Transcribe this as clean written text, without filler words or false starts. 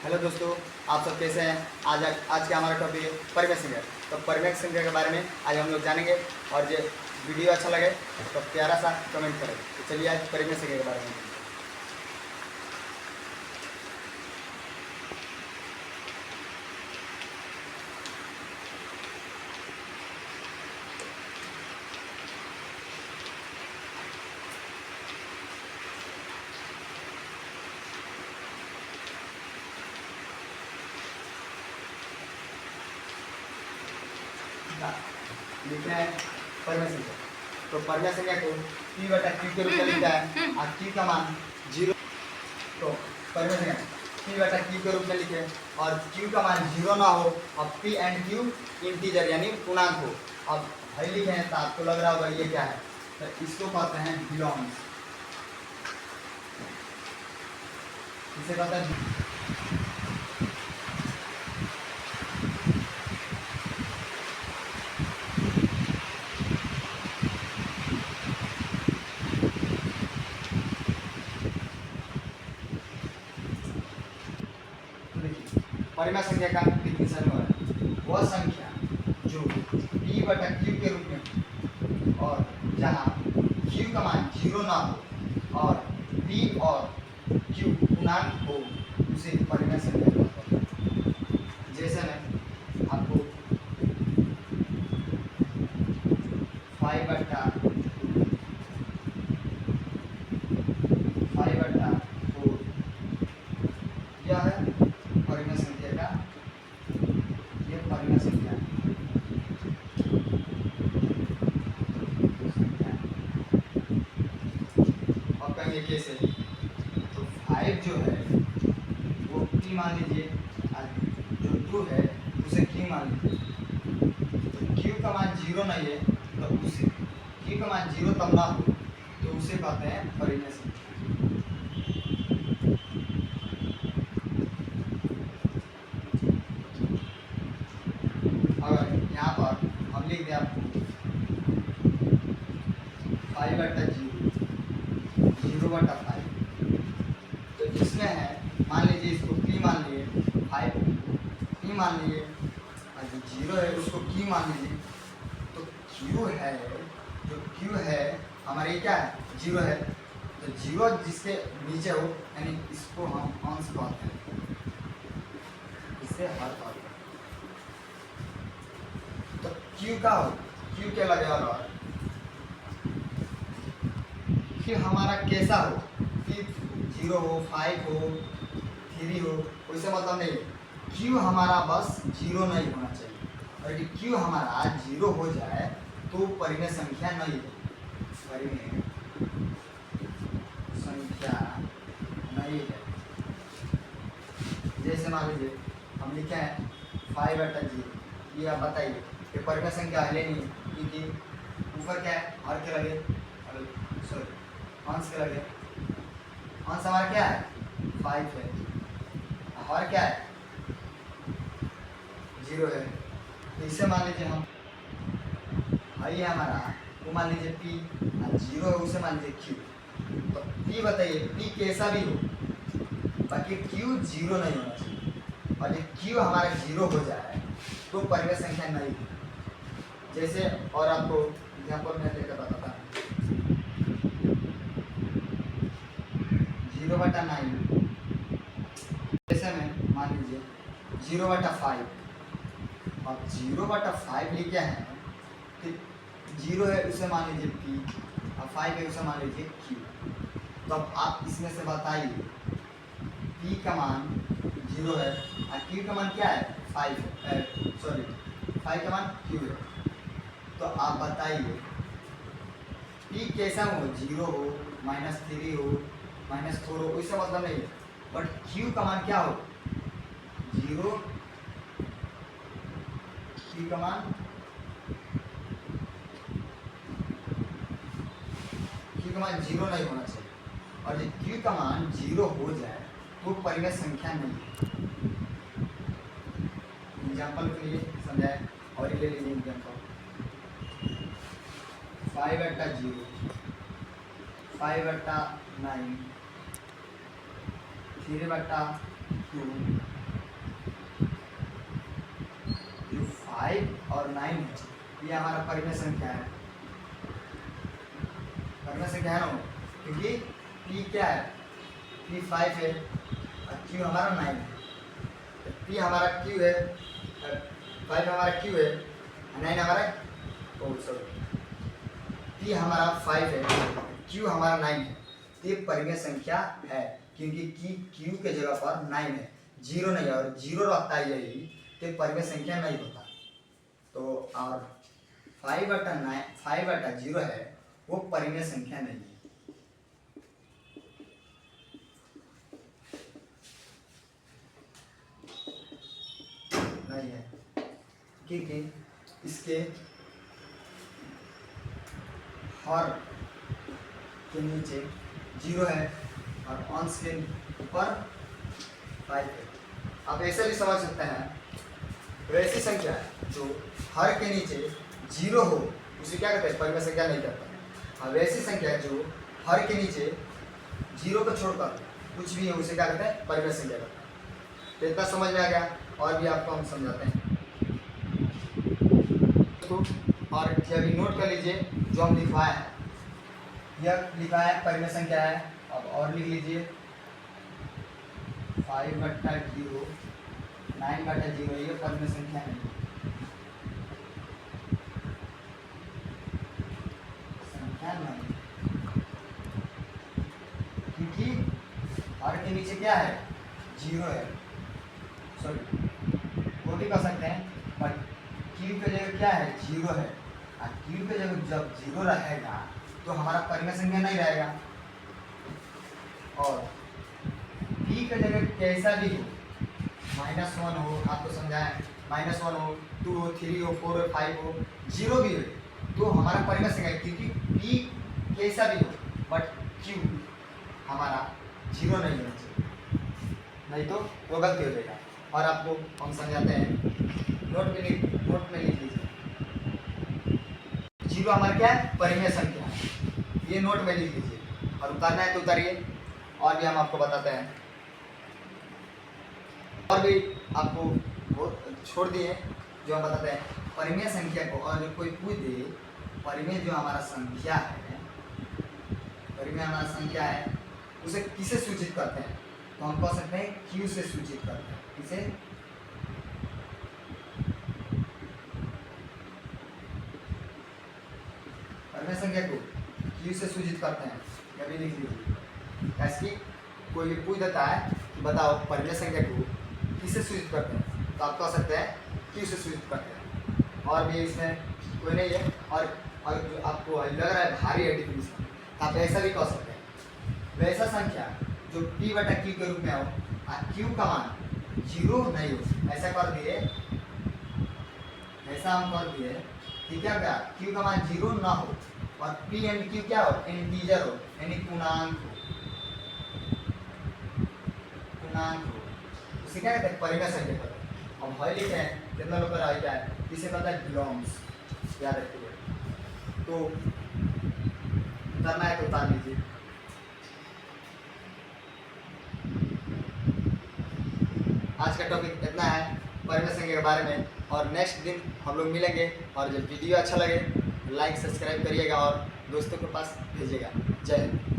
Hello दोस्तों, आप सब कैसे हैं। आज का हमारा टॉपिक है परिमेय संख्या। तो परिमेय संख्या के बारे में आज हम लोग जानेंगे और जो वीडियो अच्छा लगे तो प्यारा सा कमेंट करें। तो चलिए आज परिमेय संख्या के बारे में। लिखते हैं परिमेय संख्या। तो परिमेय संख्या को p बटा q के रूप में लिखता है और q का मान 0। तो परिमेय संख्या p बटा q के रूप में लिखे और q का मान 0 ना हो और p एंड q इंटीजर यानी पूर्णांक हो। अब भाई लिखे हैं तो आपको लग रहा होगा ये क्या है, तो इसको कहते हैं बिलोंग्स। इसे कहते हैं परिमेय संख्या का डिफिनेशन हो है वह संख्या जो p बटा q के रूप में और जहाँ q का मान 0 ना हो और p और q पूर्णांक हो उसे परिमेय संख्या कहते हैं। जैसे मैं आपको 5 बटा 4 यह है परिमेय संख्या का, ये परिमेय संख्या है। अब कहेंगे कैसे, तो 5 जो है वो p मान लीजिए और जो 2 है उसे q मान लीजिए। तो q का मान 0 नहीं है तो उसे q का मान 0 तब ना हो तो उसे कहते हैं परिमेय संख्या। अगर यहाँ पर हम लिख दें आपको 5 बटा 0 बटा 5, तो इसमें है मान लीजिए इसको p मान लिए, 5 p मान लिए और जो 0 है उसको q मान लीजिए। तो q है, जो q है हमारे क्या है 0 है, तो 0 जिसके नीचे हो यानी इसको हम अंश कहते हैं, इससे हर कहते हैं। तो q का हो q के लगे और q हमारा कैसा हो कि 0 हो 5 हो 3 हो वैसे मतलब नहीं। q हमारा बस 0 नहीं होना चाहिए, और यदि q हमारा 0 हो जाए तो परिमेय संख्या नहीं है, परिमेय संख्या नहीं है। जैसे मान लीजिए हम लिखे हैं 5 बटा 0, ये आप बताइए ये परिमेय संख्या है नहीं, क्योंकि ऊपर क्या है हर के लगे, सॉरी अंश के लगे, अंश हमारा क्या है 5 है, हर क्या है 0 है। तो इसे मान लीजिए हम भाई है हमारा वो मान लीजिए p और 0 है उसे मान लीजिए q। तो p बताइए p कैसा भी हो बाकी q 0 नहीं होना चाहिए, और जब q हमारा 0 हो जाए तो परिमेय संख्या नहीं है। जैसे और आपको एग्जाम्पल में लेकर बताता हूँ 0 बटा 9, जैसे में मान लीजिए 0 बटा 5, अब 0 बटा 5 लिखे हैं तो 0 है उसे मान लीजिए p और 5 है उसे मान लीजिए q। तो अब आप इसमें से बताइए p का मान 0 है और q का मान क्या है 5 है, सॉरी 5 का मान q है। तो आप बताइए p कैसा हो 0 हो -3 हो -4 हो वैसे मतलब नहीं है, बट q का मान क्या हो 0, q का मान q का मान 0 नहीं होना चाहिए, और जब q का मान 0 हो जाए तो परिमेय संख्या नहीं है। एग्जाम्पल के लिए समझाए और ये ले लीजिए एग्जाम्पल 5 बटा 0, 5 बटा 9, 3 बटा 2 और 9 है, ये हमारा परिमेय संख्या है, परिमेय संख्या है ना, क्योंकि P क्या है, P 5 है और Q हमारा 9 है। P हमारा Q है, 5 हमारा Q है, 9 हमारा P हमारा 5 है, Q हमारा 9 है। तो ये परिमेय संख्या है क्योंकि Q के जगह पर 9 है, 0 नहीं है, और 0 रहता है यही, तो परिमेय संख्या नहीं होता। तो और 5/0 है, वो परिमेय संख्या नहीं है। नहीं है क्योंकि इसके हर के नीचे 0 है और अंश के ऊपर 5 है। आप ऐसे भी समझ सकते हैं, वैसी संख्या जो हर के नीचे 0 हो उसे क्या कहते हैं, परिमेय संख्या नहीं कहता। और वैसी संख्या जो हर के नीचे 0 को छोड़कर कुछ भी है उसे क्या कहते हैं, परिमेय संख्या कहते हैं। तो इतना समझ में आ गया, और भी आपको हम समझाते हैं। तो और अभी नोट कर लीजिए जो हम लिखवाए हैं, यह लिखा है परिमेय संख्या है। अब और लिख लीजिए 5/0, 9/0, ये परिमेय संख्या है, संख्या नहीं, क्योंकि हर के नीचे क्या है, 0 है, सॉरी वो भी कर सकते हैं, बट Q के जगह क्या है, 0 है, और Q के जगह जब 0 रहेगा तो हमारा परिमेय संख्या नहीं रहेगा। और P के जगह कैसा भी हो, -1 हो, आपको समझाएं, -1 हो, 2 हो, 3 हो, 4 हो, 5 हो, 0 भी हो, तो हमारा परिमेय संख्या, क्योंकि P कैसा भी हो बट Q हमारा 0 नहीं होना चाहिए, नहीं तो वो गलती हो जाएगा। और आपको हम समझाते हैं, नोट में लिख लीजिए, 0 हमारा क्या है, परिमेय संख्या, ये नोट में लिख लीजिए, और उतारना है तो उतारिए। और भी हम आपको बताते हैं, और भी आपको वो छोड़ दिए जो हम बताते हैं परिमेय संख्या को। और कोई पूछ दे परिमेय जो हमारा संख्या है, परिमेय हमारा संख्या है, उसे किसे सूचित करते हैं, तो हम कह सकते हैं Q से सूचित करते हैं। किसे, परिमेय संख्या को Q से सूचित करते हैं। यह भी लिख लीजिए, ऐसे कोई भी पूछ देता है कि बताओ परिमेय संख्या को किसे सूचित करते हैं, तो आप कह सकते हैं Q से सूचित करते हैं। और भी इसमें कोई नहीं है, और जो आपको लग रहा है भारी है डिफिनेशन, आप ऐसा भी कह सकते हैं, वैसा संख्या जो P/Q के रूप में हो और Q का मान 0 नहीं हो, ऐसा कर दिए, ऐसा हम कर दिए कि क्या क्या Q का मान 0 ना हो और P एंड Q क्या हो, इंटीजर हो, यानी पूर्णांक हो, उसे क्या कहते हैं, परिमेय संख्या कहते हैं। हम हल लिखे हैं, कितना लोग का क्या है, इसे कहता है बिलोंग्स, याद रखिए। तो करना है तो उतार लीजिए। आज का टॉपिक इतना है परिमेय संख्या के बारे में, और नेक्स्ट दिन हम लोग मिलेंगे। और जब वीडियो अच्छा लगे लाइक सब्सक्राइब करिएगा और दोस्तों के पास भेजिएगा। जय हिंद।